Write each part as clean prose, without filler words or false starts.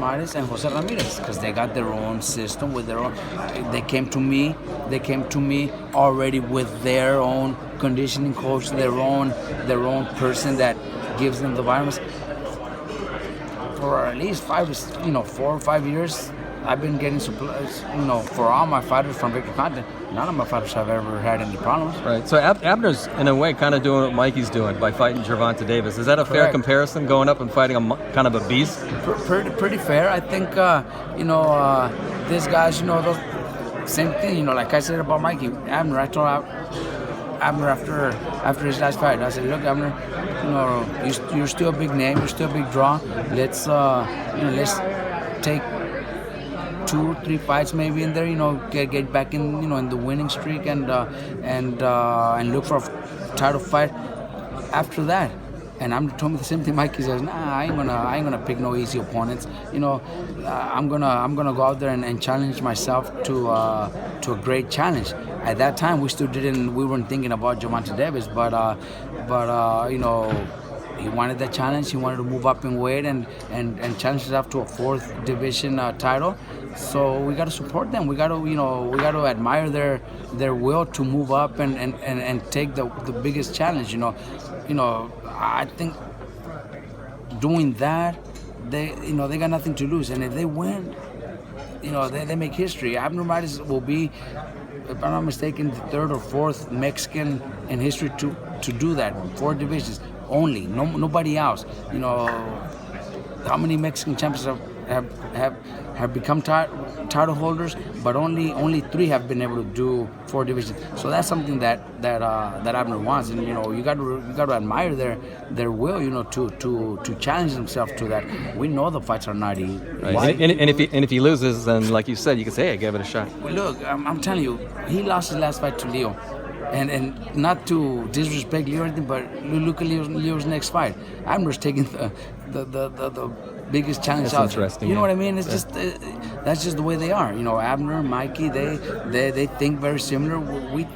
Ramirez and Jose Ramirez, because they got their own system with their own. They came to me already with their own conditioning coach, their own person that gives them the vitamins. For at least 4 or 5 years, I've been getting supplies, for all my fighters from Victor Conte. None of my fighters have ever had any problems. Right. So Abner's, in a way, kind of doing what Mikey's doing by fighting Gervonta Davis. Is that a fair Correct. comparison, going up and fighting kind of a beast? Pretty fair. I think, these guys, those, same thing, like I said about Mikey. Abner, I told Abner after his last fight, I said, look, Abner, you're still a big name, you're still a big draw. Let's take 2 or 3 fights maybe in there, get back in, in the winning streak and look for a title fight after that. And Abner told me the same thing. Mikey says, nah, I ain't gonna pick no easy opponents. I'm gonna go out there and challenge myself to a great challenge. At that time, we weren't thinking about Gervonta Davis, but he wanted that challenge. He wanted to move up in weight and challenge himself to a 4th division title. So we got to support them. We got to admire their will to move up and take the biggest challenge. I think doing that, they got nothing to lose, and if they win, they make history. Abner Ramirez will be, if I'm not mistaken, the 3rd or 4th Mexican in history to do that. 4 divisions only, nobody else. How many Mexican champions have become title holders, but only 3 have been able to do 4 divisions. So that's something that Abner wants, and you got to admire their will, to challenge themselves to that. We know the fights are not easy. Right. And if he loses, then like you said, you can say, hey, I gave it a shot. Well, look, I'm telling you, he lost his last fight to Leo. And not to disrespect Leo or anything, but look at Leo's next fight. Abner's taking the biggest challenge out there. You know what I mean? It's just that's just the way they are. Abner, Mikey, they think very similar.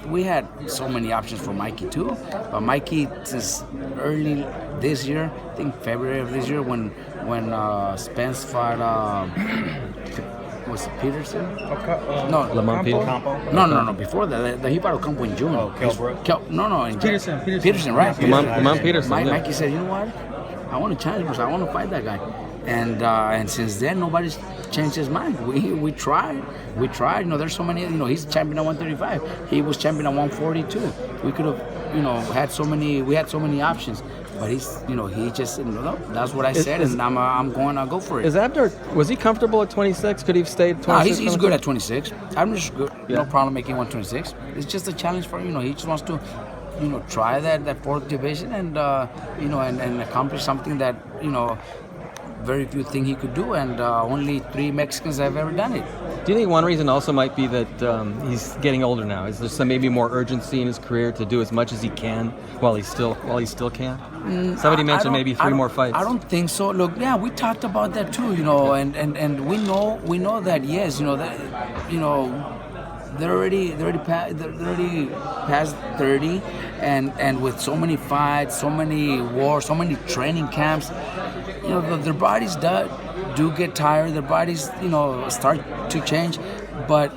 We had so many options for Mikey too, but Mikey, since early this year, I think February of this year, when Spence fought. Was it Peterson? No, Lamont Peterson. No. Before that, he fought Ocampo in June. Oh, No. Peterson, right? Lamont Peterson. Mikey said, you know what? I want to challenge myself. I want to fight that guy. And since then, nobody's changed his mind. We tried. There's so many. He's champion at 135. He was champion at 142. We could have, had so many. We had so many options. But he just said, no, that's what I said, and I'll go for it. Is Abner, was he comfortable at 26? Could he have stayed at 26? He's good at 26. Abner's good. Yeah. No problem making 126. It's just a challenge for him. He just wants to, try that 4th division and, and accomplish something that, very few think he could do, and only 3 Mexicans have ever done it. Do you think one reason also might be that he's getting older now? Is there some maybe more urgency in his career to do as much as he can while he still can? Somebody mentioned maybe 3 more fights. I don't think so. Look, yeah, we talked about that too, and we know that yes, they're already past 30, and with so many fights, so many wars, so many training camps, their bodies do get tired. Their bodies, start to change. But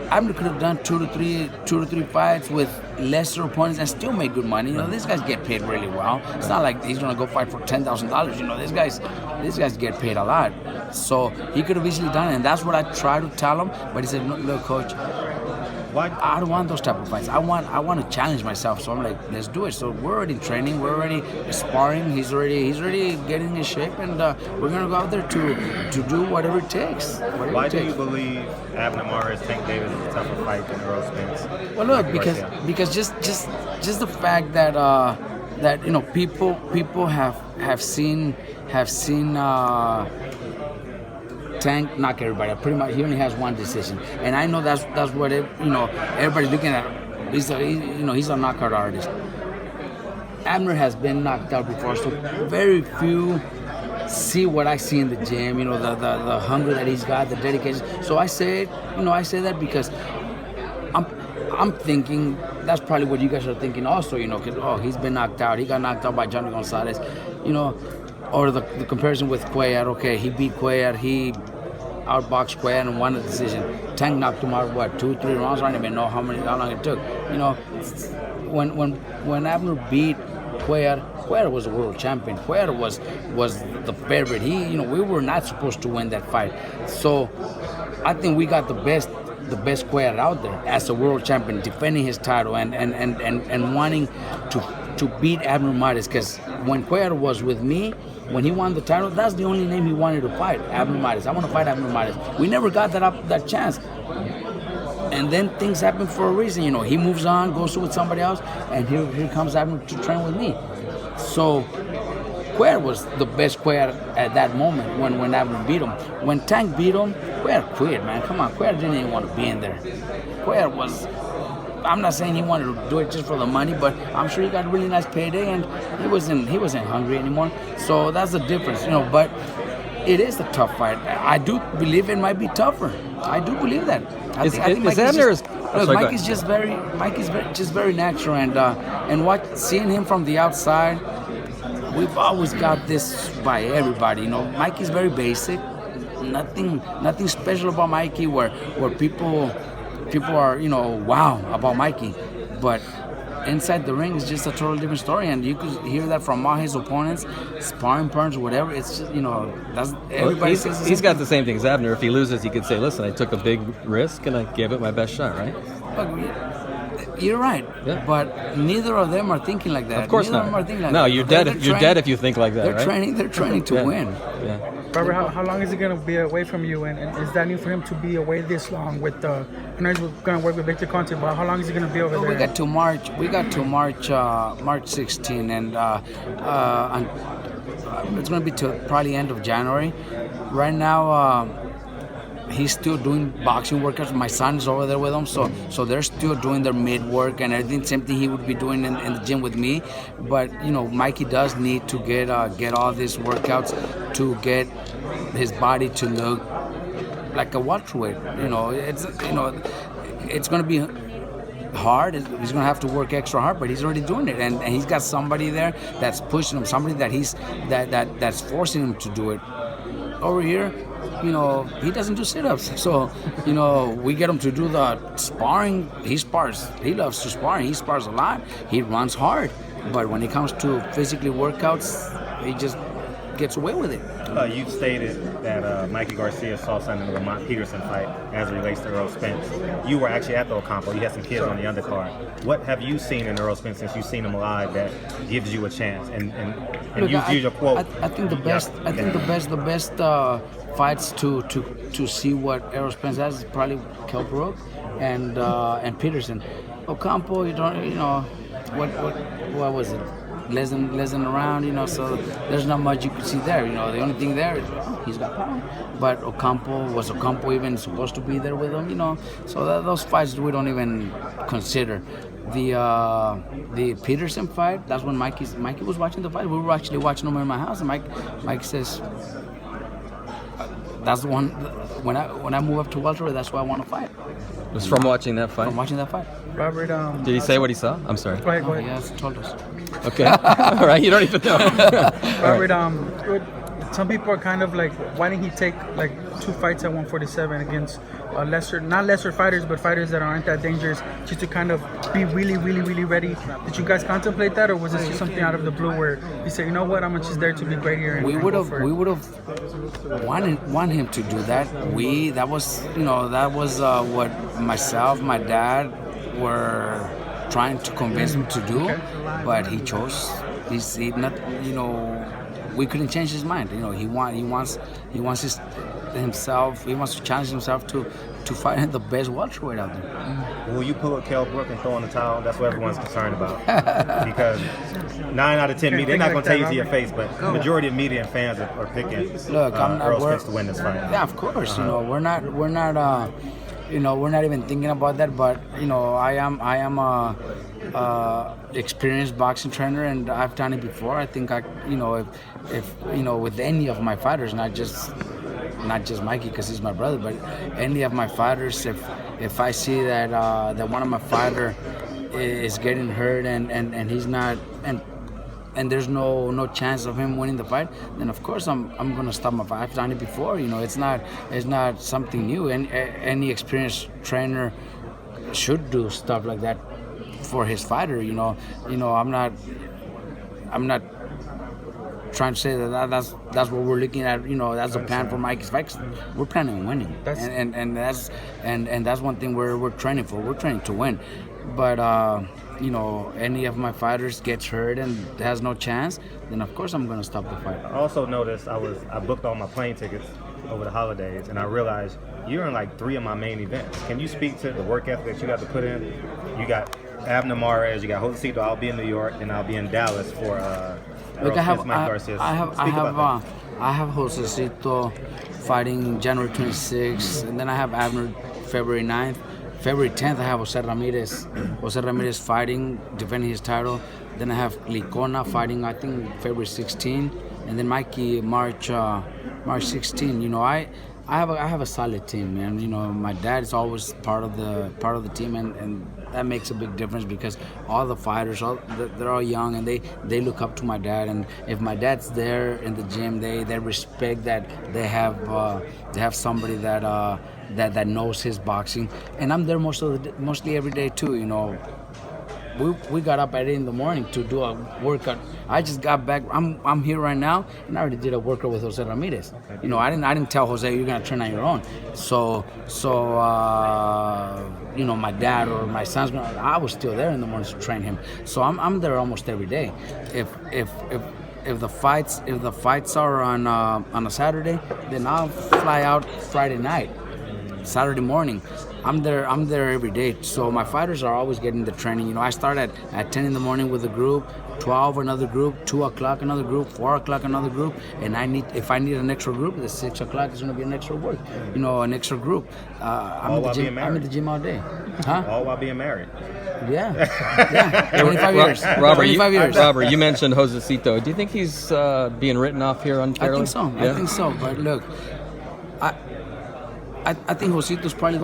Abner could have done 2 to 3 fights with lesser opponents and still make good money. These guys get paid really well. It's not like he's gonna go fight for $10,000. These guys get paid a lot. So he could have easily done it, and that's what I tried to tell him. But he said, "Look, coach, I don't want those type of fights. I want to challenge myself." So I'm like, let's do it. So we're already training. We're already sparring. He's already getting in shape, and we're gonna go out there to do whatever it takes. Why do you believe Abner Ramirez, Tank Davis is a tougher fight than Earl Spence? Well, look, because just the fact that people have seen Tank knock everybody. Pretty much, he only has 1 decision, and I know that's what everybody's looking at. He's a knockout artist. Abner has been knocked out before, so very few see what I see in the gym. The hunger that he's got, the dedication. So I say that because I'm thinking that's probably what you guys are thinking also. Because he's been knocked out. He got knocked out by Johnny Gonzalez. or the comparison with Cuellar. Okay, he beat Cuellar. He outboxed Cuellar and won the decision. Tank knocked him out, what, 2-3 rounds? I don't even know how long it took. You know, when Abner beat Cuellar was a world champion. Cuellar was the favorite. We were not supposed to win that fight. So I think we got the best Cuellar out there as a world champion, defending his title and wanting to beat Abner Mares. Because when Cuellar was with me, when he won the title, that's the only name he wanted to fight, Abner Mares. I want to fight Abner Mares. We never got that chance. And then things happen for a reason. He moves on, goes with somebody else, and here comes Abner to train with me. So Cuellar was the best Cuellar at that moment when Abner beat him. When Tank beat him, Cuellar quit, man. Come on, Cuellar didn't even want to be in there. Cuellar was, I'm not saying he wanted to do it just for the money, but I'm sure he got a really nice payday, and he wasn't hungry anymore. So that's the difference, But it is a tough fight. I do believe it might be tougher. I do believe that. I think Mikey's just very natural, and seeing him from the outside, we've always got this by everybody. Mikey's very basic. Nothing special about Mikey where people are wow about Mikey, but inside the ring is just a totally different story, and you could hear that from all his opponents, sparring partners, whatever. It's just that's everybody says. He's got the same thing as Abner. If he loses, he could say, "Listen, I took a big risk and I gave it my best shot." Right? Look, you're right, but neither of them are thinking like that. Of course neither not. Of them are thinking like no, that. you're dead. You're dead if you think like that. They're training to win. Yeah. Robert, how long is he going to be away from you? And is that new for him to be away this long with I know he's going to work with Victor Conte, but how long is he going to be over there? We got to March 16, and it's going to be till probably end of January. Right now, he's still doing boxing workouts. My son's over there with him, so they're still doing their mid work and everything. Same thing he would be doing in the gym with me. But Mikey does need to get all these workouts to get his body to look like a welterweight. It's going to be hard. He's going to have to work extra hard, but he's already doing it, and he's got somebody there that's pushing him, somebody that's forcing him to do it. Over here, he doesn't do sit-ups. So, we get him to do the sparring. He spars. He loves to spar. He spars a lot. He runs hard. But when it comes to physically workouts, he just gets away with it. You've stated that Mikey Garcia saw something in the Lamont Peterson fight as it relates to Earl Spence. You were actually at the Ocampo. You had some kids on the undercard. What have you seen in Earl Spence since you've seen him live that gives you a chance? And Look, you use your quote. I think the best. I think the best fights to see what Errol Spence has is probably Kell Brook and Peterson. Ocampo, what was it? Less than around, so there's not much you could see there. The only thing there is he's got power. But was Ocampo even supposed to be there with him? So those fights we don't even consider. The Peterson fight, that's when Mikey was watching the fight. We were actually watching him in my house, and Mike says, that's the one. When I move up to welterweight, that's why I want to fight. It was from watching that fight. From watching that fight. Robert, did he say what he saw? I'm sorry. Go ahead. He has told us. Okay. All right. You don't even know. Robert, some people are kind of like, why didn't he take like 2 fights at 147 against not lesser fighters, but fighters that aren't that dangerous, just to kind of be really, really, really ready? Did you guys contemplate that, or was this just something out of the blue where you say, you know what, I'm just there to be great here? We would have wanted him to do that. That was what myself, my dad were trying to convince him to do, but he chose. He not, we couldn't change his mind. He wants himself. He wants to challenge himself to fight the best welterweight out there. Will you pull a Kell Brook and throw in the towel? That's what everyone's concerned about. Because 9 out of 10 media, they're not going to tell you to your face, but the majority of media and fans are picking Earl Spence to win this fight. Yeah, of course. We're not even thinking about that. But I am a experienced boxing trainer, and I've done it before. I think if with any of my fighters, not just Mikey because he's my brother, but any of my fighters, if I see that one of my fighter is getting hurt and he's not, and and there's no chance of him winning the fight, then of course I'm gonna stop my fight. I've done it before. It's not something new. And any experienced trainer should do stuff like that for his fighter. I'm not trying to say that's what we're looking at. That's the plan for Mikey's fight. 'Cause we're planning on winning, and that's one thing we're training for. We're training to win, but any of my fighters gets hurt and has no chance, then of course I'm gonna stop the fight. I also noticed I booked all my plane tickets over the holidays, and I realized you're in like 3 of my main events. Can you speak to the work ethic that you got to put in? You got Abner, you got Josecito. I'll be in New York, and I'll be in Dallas for. Look, I have Josecito Josecito fighting January 26th, and then I have Abner February 9th. February 10th, I have Jose Ramirez fighting, defending his title. Then I have Licona fighting, I think, February 16th, and then Mikey March 16th. I have a solid team, man. My dad is always part of the team, and that makes a big difference because all the fighters, they're all young, and they look up to my dad. And if my dad's there in the gym, they respect that they have somebody that knows his boxing. And I'm there mostly every day too. We got up at 8 in the morning to do a workout. I just got back. I'm here right now, and I already did a workout with Jose Ramirez. I didn't tell Jose you're gonna train on your own. So my dad or my son's gonna. I was still there in the morning to train him. So I'm there almost every day. If the fights are on a Saturday, then I'll fly out Friday night. Saturday morning, I'm there every day. So my fighters are always getting the training. I start at 10 in the morning with a group, 12 another group, 2 o'clock another group, 4 o'clock another group, and if I need an extra group, the 6 o'clock is going to be an extra work, an extra group. I'm at the gym all day. Huh? All while being married. Yeah. 25 years. Robert, 25 years. Robert, you mentioned Josecito. Do you think he's being written off here unfairly? I think so. But look, I think Josecito's probably the one